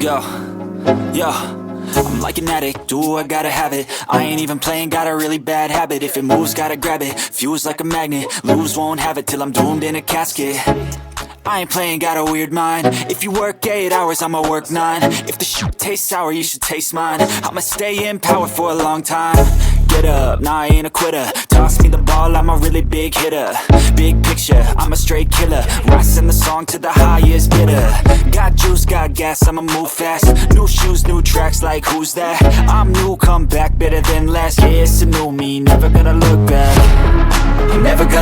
Yo, yo, I'm like an addict, do I gotta have it. I ain't even playing, got a really bad habit. If it moves, gotta grab it, fuse like a magnet. Lose, won't have it till I'm doomed in a casket. I ain't playing, got a weird mind. If you work 8 hours, I'ma work 9. If the shit tastes sour, you should taste mine. I'ma stay in power for a long time. Get up, nah, I ain't a quitter. Toss me the ball, I'm a really big hitter. Big picture, I'm a straight killer. Rising the song to the highest bidder. Got juice, got gas, I'ma move fast. New shoes, new tracks, like who's that? I'm new, come back, better than last. Yeah, it's a new me, never gonna look back. I'm never gonna